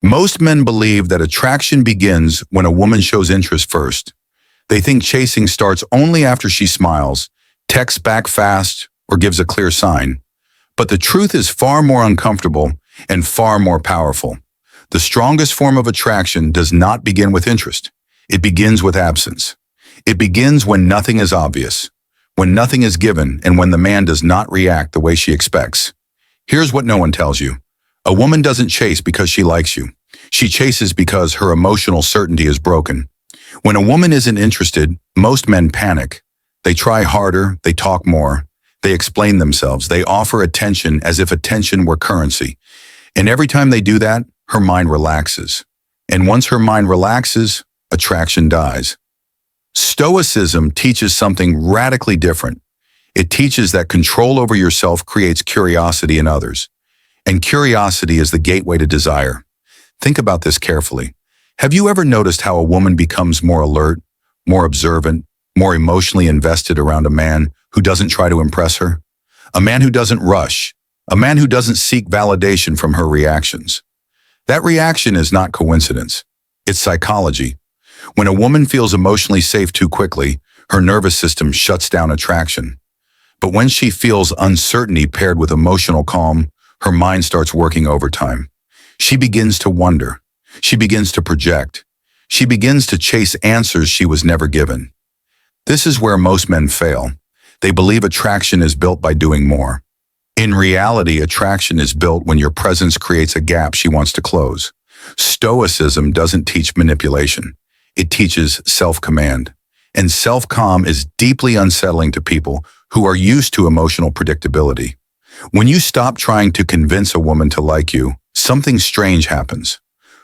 Most men believe that attraction begins when a woman shows interest first. They think chasing starts only after she smiles, texts back fast, or gives a clear sign. But the truth is far more uncomfortable and far more powerful. The strongest form of attraction does not begin with interest. It begins with absence. It begins when nothing is obvious, when nothing is given, and when the man does not react the way she expects. Here's what no one tells you. A woman doesn't chase because she likes you. She chases because her emotional certainty is broken. When a woman isn't interested, most men panic. They try harder, they talk more, they explain themselves, they offer attention as if attention were currency. And every time they do that, her mind relaxes. And once her mind relaxes, attraction dies. Stoicism teaches something radically different. It teaches that control over yourself creates curiosity in others. And curiosity is the gateway to desire. Think about this carefully. Have you ever noticed how a woman becomes more alert, more observant, more emotionally invested around a man who doesn't try to impress her? A man who doesn't rush, a man who doesn't seek validation from her reactions. That reaction is not coincidence. It's psychology. When a woman feels emotionally safe too quickly, her nervous system shuts down attraction. But when she feels uncertainty paired with emotional calm, her mind starts working overtime. She begins to wonder. She begins to project. She begins to chase answers she was never given. This is where most men fail. They believe attraction is built by doing more. In reality, attraction is built when your presence creates a gap she wants to close. Stoicism doesn't teach manipulation. It teaches self-command. And self-calm is deeply unsettling to people who are used to emotional predictability. When you stop trying to convince a woman to like you, something strange happens.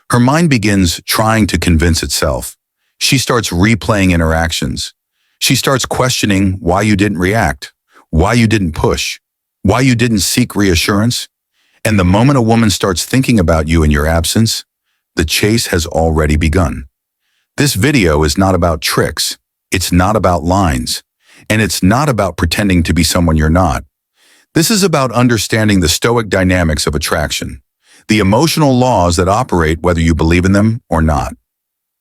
Her mind begins trying to convince itself. She starts replaying interactions. She starts questioning why you didn't react, why you didn't push, why you didn't seek reassurance. And the moment a woman starts thinking about you in your absence, the chase has already begun. This video is not about tricks. It's not about lines. And it's not about pretending to be someone you're not. This is about understanding the Stoic dynamics of attraction, the emotional laws that operate whether you believe in them or not.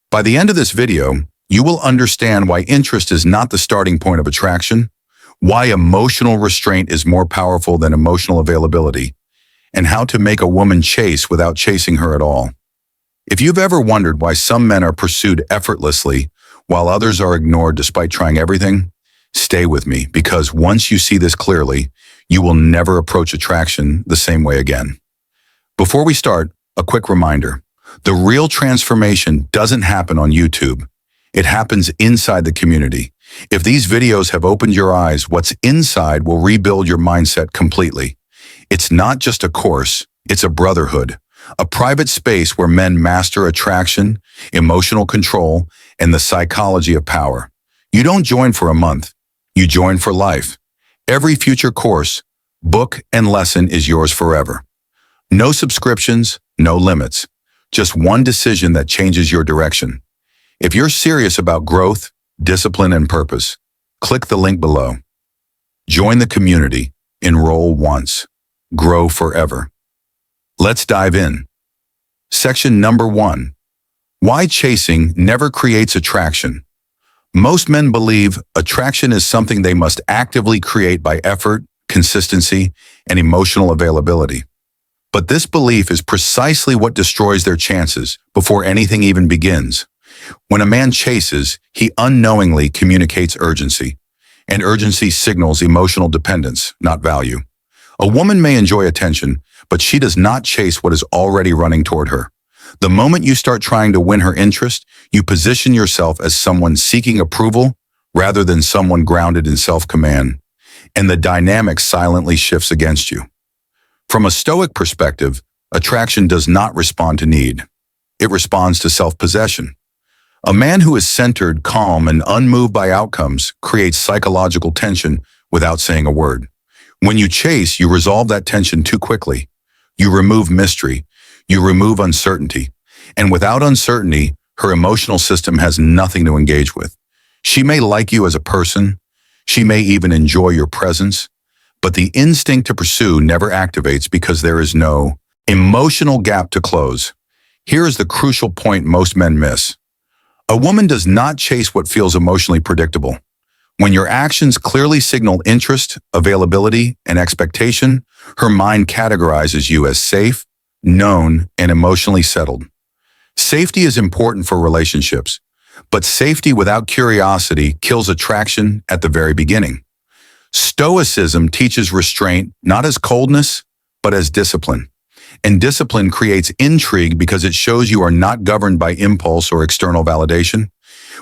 By the end of this video, you will understand why interest is not the starting point of attraction, why emotional restraint is more powerful than emotional availability, and how to make a woman chase without chasing her at all. If you've ever wondered why some men are pursued effortlessly while others are ignored despite trying everything, stay with me, because once you see this clearly, you will never approach attraction the same way again. Before we start, a quick reminder. The real transformation doesn't happen on YouTube. It happens inside the community. If these videos have opened your eyes, what's inside will rebuild your mindset completely. It's not just a course, it's a brotherhood, a private space where men master attraction, emotional control, and the psychology of power. You don't join for a month, you join for life. Every future course, book, and lesson is yours forever. No subscriptions, no limits. Just one decision that changes your direction. If you're serious about growth, discipline, and purpose, click the link below. Join the community. Enroll once. Grow forever. Let's dive in. Section number 1. Why chasing never creates attraction. Most men believe attraction is something they must actively create by effort, consistency, and emotional availability. But this belief is precisely what destroys their chances before anything even begins. When a man chases, he unknowingly communicates urgency, and urgency signals emotional dependence, not value. A woman may enjoy attention, but she does not chase what is already running toward her. The moment you start trying to win her interest, you position yourself as someone seeking approval rather than someone grounded in self-command, and the dynamic silently shifts against you. From a Stoic perspective, attraction does not respond to need. It responds to self-possession. A man who is centered, calm, and unmoved by outcomes creates psychological tension without saying a word. When you chase, you resolve that tension too quickly. You remove mystery. You remove uncertainty. And without uncertainty, her emotional system has nothing to engage with. She may like you as a person. She may even enjoy your presence. But the instinct to pursue never activates because there is no emotional gap to close. Here is the crucial point most men miss. A woman does not chase what feels emotionally predictable. When your actions clearly signal interest, availability, and expectation, her mind categorizes you as safe, known, and emotionally settled. Safety is important for relationships, but safety without curiosity kills attraction at the very beginning. Stoicism teaches restraint not as coldness, but as discipline. And discipline creates intrigue because it shows you are not governed by impulse or external validation.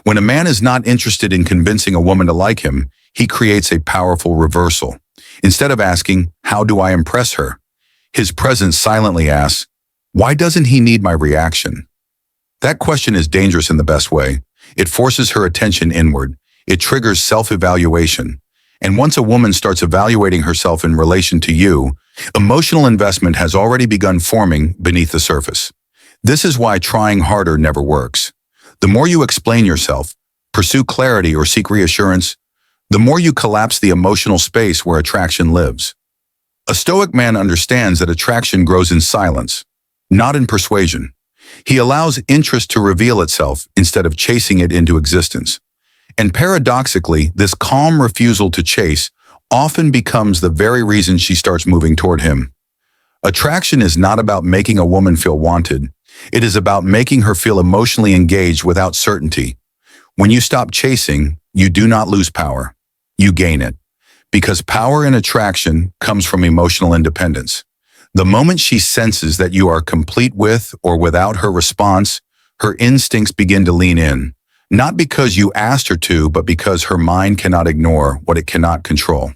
When a man is not interested in convincing a woman to like him, he creates a powerful reversal. Instead of asking, "How do I impress her?" his presence silently asks, "Why doesn't he need my reaction?" That question is dangerous in the best way. It forces her attention inward. It triggers self-evaluation. And once a woman starts evaluating herself in relation to you, emotional investment has already begun forming beneath the surface. This is why trying harder never works. The more you explain yourself, pursue clarity, or seek reassurance, the more you collapse the emotional space where attraction lives. A Stoic man understands that attraction grows in silence, not in persuasion. He allows interest to reveal itself instead of chasing it into existence. And paradoxically, this calm refusal to chase often becomes the very reason she starts moving toward him. Attraction is not about making a woman feel wanted. It is about making her feel emotionally engaged without certainty. When you stop chasing, you do not lose power. You gain it. Because power in attraction comes from emotional independence. The moment she senses that you are complete with or without her response, her instincts begin to lean in. Not because you asked her to, but because her mind cannot ignore what it cannot control.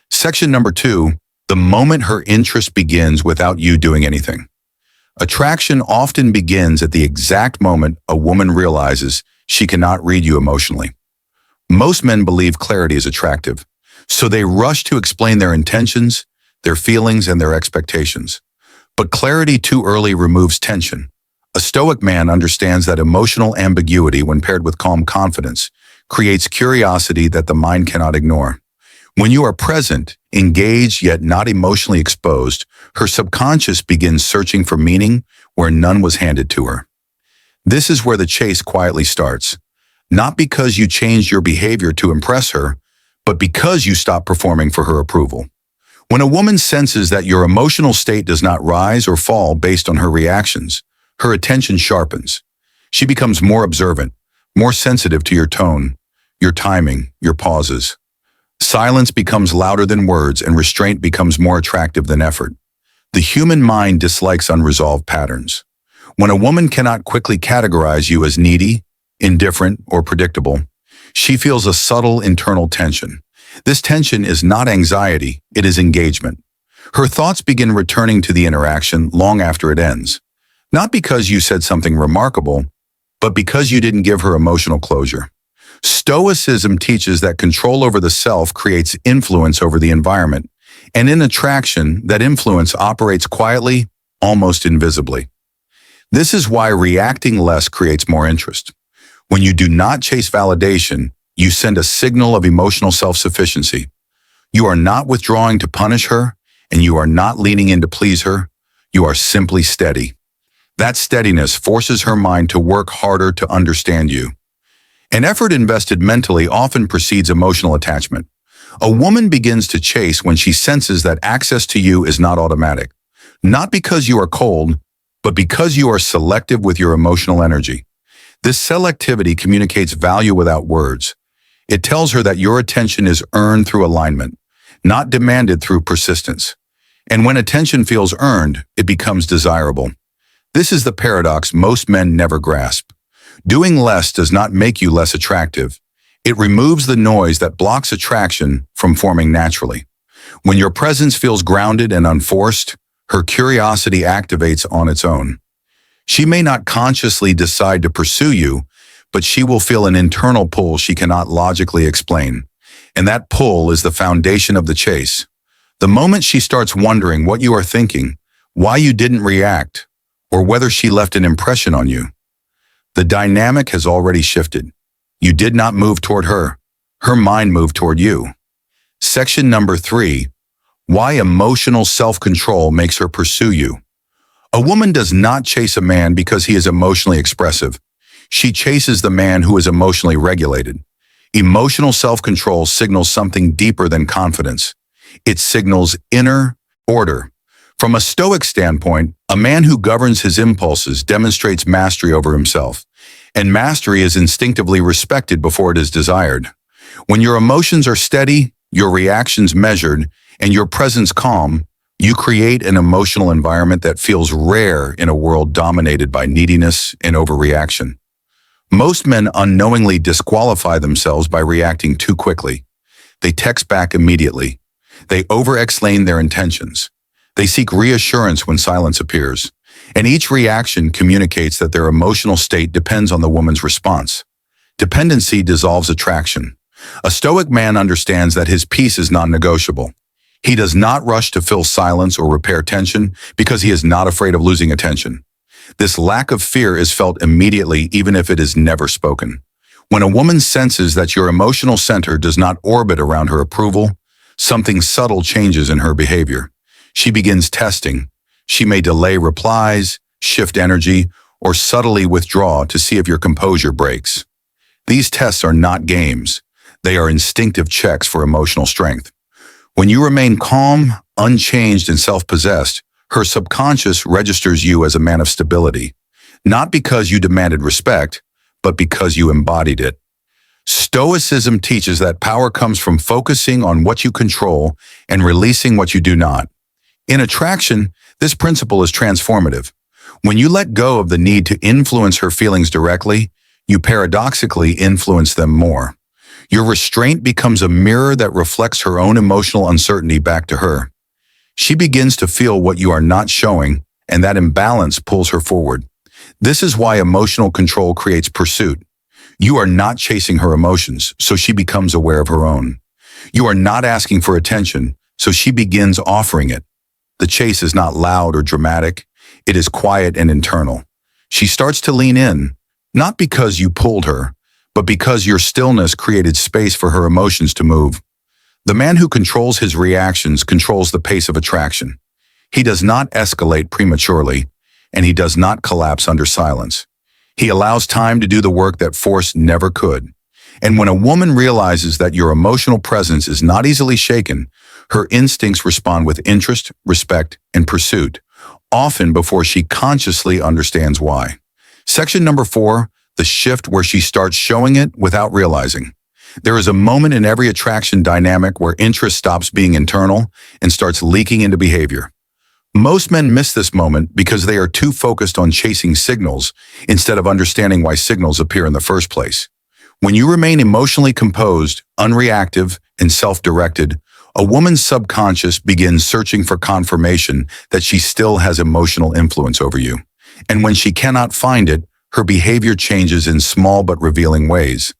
Section number 2, the moment her interest begins without you doing anything. Attraction often begins at the exact moment a woman realizes she cannot read you emotionally. Most men believe clarity is attractive, so they rush to explain their intentions, their feelings, and their expectations. But clarity too early removes tension. A Stoic man understands that emotional ambiguity, when paired with calm confidence, creates curiosity that the mind cannot ignore. When you are present, engaged yet not emotionally exposed, her subconscious begins searching for meaning where none was handed to her. This is where the chase quietly starts, not because you changed your behavior to impress her, but because you stopped performing for her approval. When a woman senses that your emotional state does not rise or fall based on her reactions, her attention sharpens. She becomes more observant, more sensitive to your tone, your timing, your pauses. Silence becomes louder than words, and restraint becomes more attractive than effort. The human mind dislikes unresolved patterns. When a woman cannot quickly categorize you as needy, indifferent, or predictable, she feels a subtle internal tension. This tension is not anxiety, it is engagement. Her thoughts begin returning to the interaction long after it ends. Not because you said something remarkable, but because you didn't give her emotional closure. Stoicism teaches that control over the self creates influence over the environment, and in attraction, that influence operates quietly, almost invisibly. This is why reacting less creates more interest. When you do not chase validation, you send a signal of emotional self-sufficiency. You are not withdrawing to punish her, and you are not leaning in to please her. You are simply steady. That steadiness forces her mind to work harder to understand you. An effort invested mentally often precedes emotional attachment. A woman begins to chase when she senses that access to you is not automatic, not because you are cold, but because you are selective with your emotional energy. This selectivity communicates value without words. It tells her that your attention is earned through alignment, not demanded through persistence. And when attention feels earned, it becomes desirable. This is the paradox most men never grasp. Doing less does not make you less attractive. It removes the noise that blocks attraction from forming naturally. When your presence feels grounded and unforced, her curiosity activates on its own. She may not consciously decide to pursue you, but she will feel an internal pull she cannot logically explain. And that pull is the foundation of the chase. The moment she starts wondering what you are thinking, why you didn't react, or whether she left an impression on you, the dynamic has already shifted. You did not move toward her. Her mind moved toward you. Section number 3, why emotional self-control makes her pursue you. A woman does not chase a man because he is emotionally expressive. She chases the man who is emotionally regulated. Emotional self-control signals something deeper than confidence. It signals inner order. From a Stoic standpoint, a man who governs his impulses demonstrates mastery over himself, and mastery is instinctively respected before it is desired. When your emotions are steady, your reactions measured, and your presence calm, you create an emotional environment that feels rare in a world dominated by neediness and overreaction. Most men unknowingly disqualify themselves by reacting too quickly. They text back immediately. They over-explain their intentions. They seek reassurance when silence appears. And each reaction communicates that their emotional state depends on the woman's response. Dependency dissolves attraction. A Stoic man understands that his peace is non-negotiable. He does not rush to fill silence or repair tension because he is not afraid of losing attention. This lack of fear is felt immediately even if it is never spoken. When a woman senses that your emotional center does not orbit around her approval, something subtle changes in her behavior. She begins testing. She may delay replies, shift energy, or subtly withdraw to see if your composure breaks. These tests are not games. They are instinctive checks for emotional strength. When you remain calm, unchanged, and self-possessed, her subconscious registers you as a man of stability, not because you demanded respect, but because you embodied it. Stoicism teaches that power comes from focusing on what you control and releasing what you do not. In attraction, this principle is transformative. When you let go of the need to influence her feelings directly, you paradoxically influence them more. Your restraint becomes a mirror that reflects her own emotional uncertainty back to her. She begins to feel what you are not showing, and that imbalance pulls her forward. This is why emotional control creates pursuit. You are not chasing her emotions, so she becomes aware of her own. You are not asking for attention, so she begins offering it. The chase is not loud or dramatic. It is quiet and internal. She starts to lean in, not because you pulled her, but because your stillness created space for her emotions to move. The man who controls his reactions controls the pace of attraction. He does not escalate prematurely, and he does not collapse under silence. He allows time to do the work that force never could. And when a woman realizes that your emotional presence is not easily shaken, her instincts respond with interest, respect, and pursuit, often before she consciously understands why. Section number 4, the shift where she starts showing it without realizing. There is a moment in every attraction dynamic where interest stops being internal and starts leaking into behavior. Most men miss this moment because they are too focused on chasing signals instead of understanding why signals appear in the first place. When you remain emotionally composed, unreactive, and self-directed, a woman's subconscious begins searching for confirmation that she still has emotional influence over you. And when she cannot find it, her behavior changes in small but revealing ways.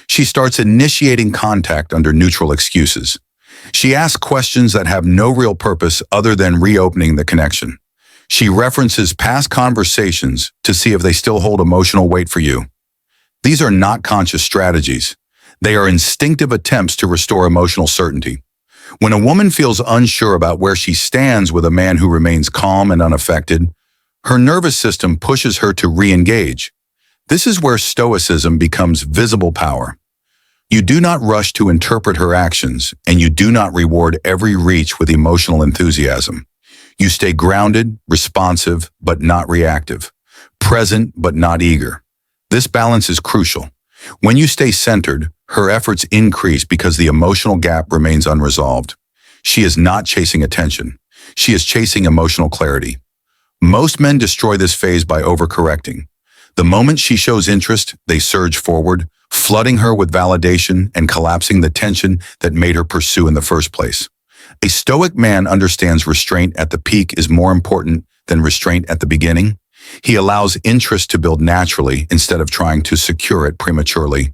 She starts initiating contact under neutral excuses. She asks questions that have no real purpose other than reopening the connection. She references past conversations to see if they still hold emotional weight for you. These are not conscious strategies. They are instinctive attempts to restore emotional certainty. When a woman feels unsure about where she stands with a man who remains calm and unaffected, her nervous system pushes her to re-engage. This is where Stoicism becomes visible power. You do not rush to interpret her actions, and you do not reward every reach with emotional enthusiasm. You stay grounded, responsive, but not reactive, present, but not eager. This balance is crucial. When you stay centered, her efforts increase because the emotional gap remains unresolved. She is not chasing attention. She is chasing emotional clarity. Most men destroy this phase by overcorrecting. The moment she shows interest, they surge forward, flooding her with validation and collapsing the tension that made her pursue in the first place. A Stoic man understands restraint at the peak is more important than restraint at the beginning. He allows interest to build naturally instead of trying to secure it prematurely.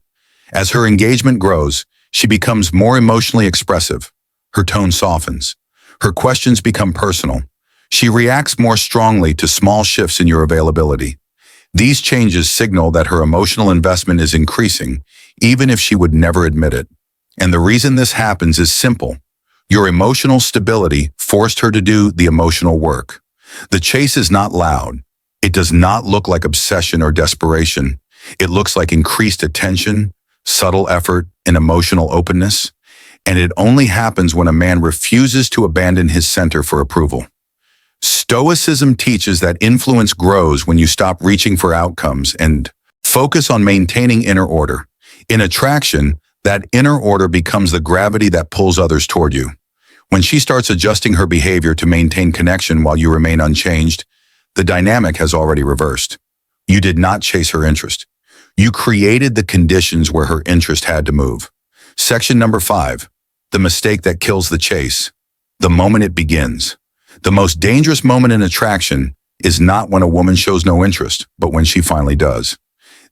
As her engagement grows, she becomes more emotionally expressive. Her tone softens. Her questions become personal. She reacts more strongly to small shifts in your availability. These changes signal that her emotional investment is increasing, even if she would never admit it. And the reason this happens is simple. Your emotional stability forced her to do the emotional work. The chase is not loud. It does not look like obsession or desperation. It looks like increased attention, subtle effort, and emotional openness. And it only happens when a man refuses to abandon his center for approval. Stoicism teaches that influence grows when you stop reaching for outcomes and focus on maintaining inner order. In attraction, that inner order becomes the gravity that pulls others toward you. When she starts adjusting her behavior to maintain connection while you remain unchanged, the dynamic has already reversed. You did not chase her interest. You created the conditions where her interest had to move. Section number 5, the mistake that kills the chase. The moment it begins. The most dangerous moment in attraction is not when a woman shows no interest, but when she finally does.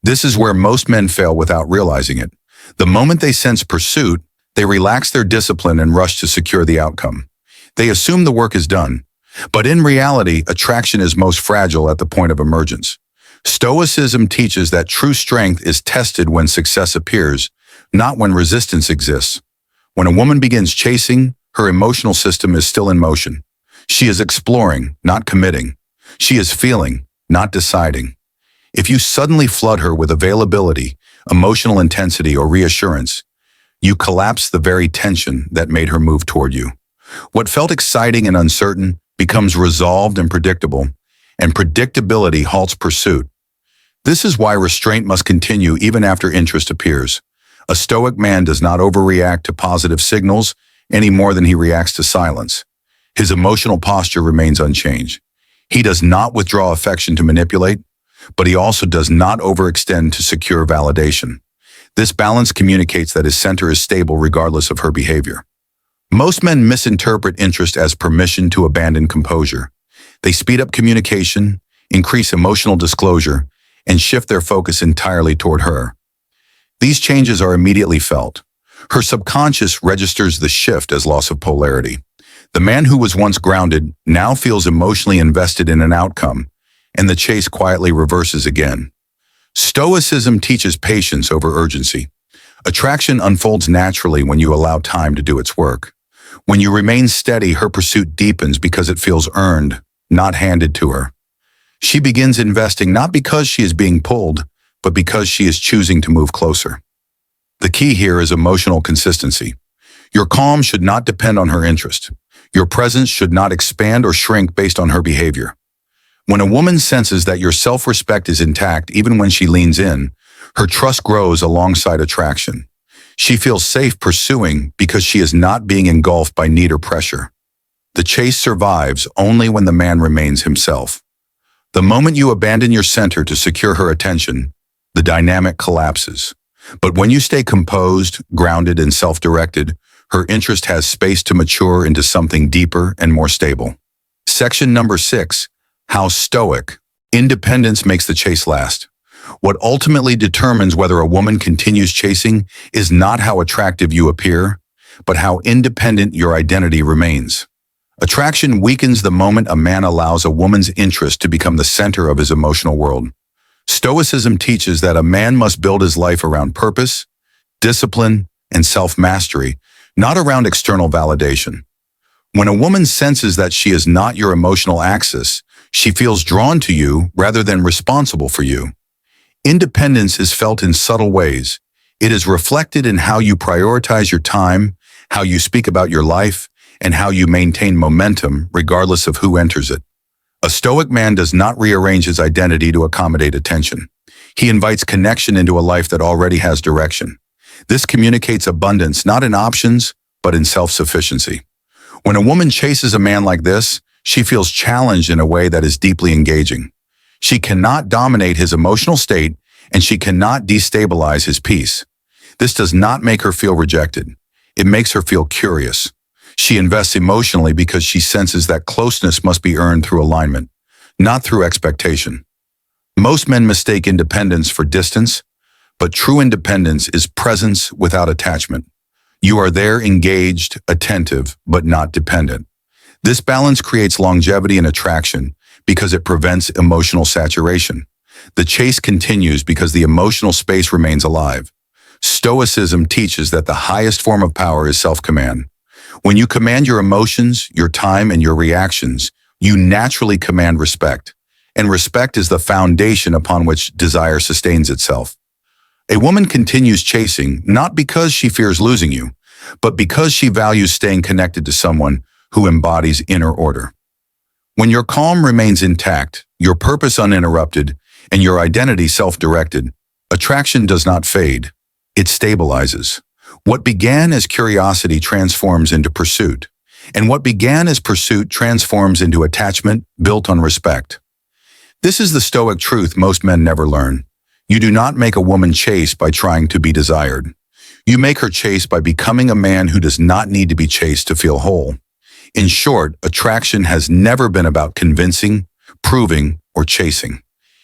This is where most men fail without realizing it. The moment they sense pursuit, they relax their discipline and rush to secure the outcome. They assume the work is done. But in reality, attraction is most fragile at the point of emergence. Stoicism teaches that true strength is tested when success appears, not when resistance exists. When a woman begins chasing, her emotional system is still in motion. She is exploring, not committing. She is feeling, not deciding. If you suddenly flood her with availability, emotional intensity, or reassurance, you collapse the very tension that made her move toward you. What felt exciting and uncertain becomes resolved and predictability halts pursuit. This is why restraint must continue even after interest appears. A Stoic man does not overreact to positive signals any more than he reacts to silence. His emotional posture remains unchanged. He does not withdraw affection to manipulate, but he also does not overextend to secure validation. This balance communicates that his center is stable regardless of her behavior. Most men misinterpret interest as permission to abandon composure. They speed up communication, increase emotional disclosure, and shift their focus entirely toward her. These changes are immediately felt. Her subconscious registers the shift as loss of polarity. The man who was once grounded now feels emotionally invested in an outcome, and the chase quietly reverses again. Stoicism teaches patience over urgency. Attraction unfolds naturally when you allow time to do its work. When you remain steady, her pursuit deepens because it feels earned, not handed to her. She begins investing not because she is being pulled, but because she is choosing to move closer. The key here is emotional consistency. Your calm should not depend on her interest. Your presence should not expand or shrink based on her behavior. When a woman senses that your self-respect is intact even when she leans in, her trust grows alongside attraction. She feels safe pursuing because she is not being engulfed by need or pressure. The chase survives only when the man remains himself. The moment you abandon your center to secure her attention, the dynamic collapses. But when you stay composed, grounded, and self-directed, her interest has space to mature into something deeper and more stable. Section number 6, how Stoic independence makes the chase last. What ultimately determines whether a woman continues chasing is not how attractive you appear, but how independent your identity remains. Attraction weakens the moment a man allows a woman's interest to become the center of his emotional world. Stoicism teaches that a man must build his life around purpose, discipline, and self-mastery, not around external validation. When a woman senses that she is not your emotional axis, she feels drawn to you rather than responsible for you. Independence is felt in subtle ways. It is reflected in how you prioritize your time, how you speak about your life, and how you maintain momentum regardless of who enters it. A Stoic man does not rearrange his identity to accommodate attention. He invites connection into a life that already has direction. This communicates abundance not in options, but in self-sufficiency. When a woman chases a man like this, she feels challenged in a way that is deeply engaging. She cannot dominate his emotional state, and she cannot destabilize his peace. This does not make her feel rejected. It makes her feel curious. She invests emotionally because she senses that closeness must be earned through alignment, not through expectation. Most men mistake independence for distance, but true independence is presence without attachment. You are there engaged, attentive, but not dependent. This balance creates longevity and attraction because it prevents emotional saturation. The chase continues because the emotional space remains alive. Stoicism teaches that the highest form of power is self-command. When you command your emotions, your time, and your reactions, you naturally command respect, and respect is the foundation upon which desire sustains itself. A woman continues chasing not because she fears losing you, but because she values staying connected to someone who embodies inner order. When your calm remains intact, your purpose uninterrupted, and your identity self-directed, attraction does not fade. It stabilizes. What began as curiosity transforms into pursuit, and what began as pursuit transforms into attachment built on respect. This is the Stoic truth most men never learn. You do not make a woman chase by trying to be desired. You make her chase by becoming a man who does not need to be chased to feel whole. In short, attraction has never been about convincing, proving, or chasing.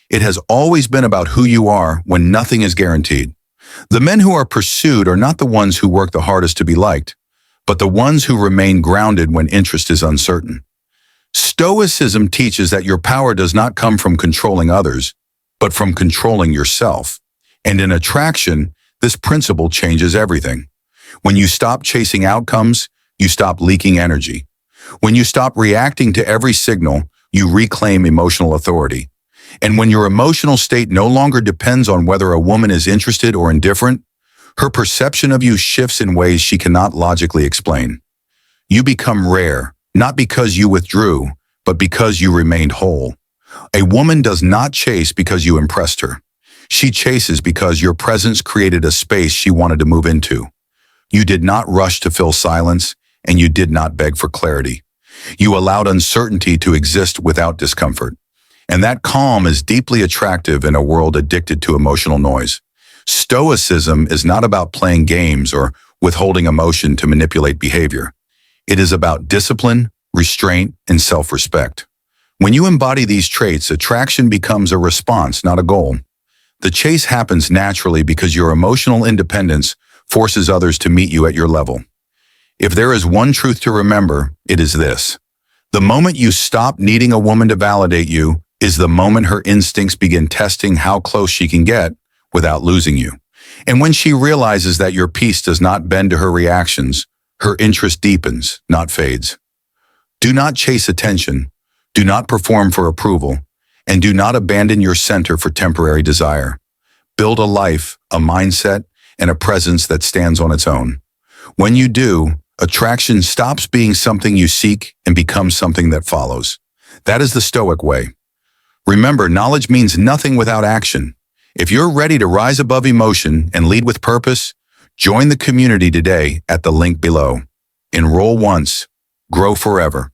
It has always been about who you are when nothing is guaranteed. The men who are pursued are not the ones who work the hardest to be liked, but the ones who remain grounded when interest is uncertain. Stoicism teaches that your power does not come from controlling others, but from controlling yourself. And in attraction, this principle changes everything. When you stop chasing outcomes, you stop leaking energy. When you stop reacting to every signal, you reclaim emotional authority. And when your emotional state no longer depends on whether a woman is interested or indifferent, her perception of you shifts in ways she cannot logically explain. You become rare, not because you withdrew, but because you remained whole. A woman does not chase because you impressed her. She chases because your presence created a space she wanted to move into. You did not rush to fill silence, and you did not beg for clarity. You allowed uncertainty to exist without discomfort. And that calm is deeply attractive in a world addicted to emotional noise. Stoicism is not about playing games or withholding emotion to manipulate behavior. It is about discipline, restraint, and self-respect. When you embody these traits, attraction becomes a response, not a goal. The chase happens naturally because your emotional independence forces others to meet you at your level. If there is one truth to remember, it is this. The moment you stop needing a woman to validate you is the moment her instincts begin testing how close she can get without losing you. And when she realizes that your peace does not bend to her reactions, her interest deepens, not fades. Do not chase attention, do not perform for approval, and do not abandon your center for temporary desire. Build a life, a mindset, and a presence that stands on its own. When you do, attraction stops being something you seek and becomes something that follows. That is the Stoic way. Remember, knowledge means nothing without action. If you're ready to rise above emotion and lead with purpose, join the community today at the link below. Enroll once, grow forever.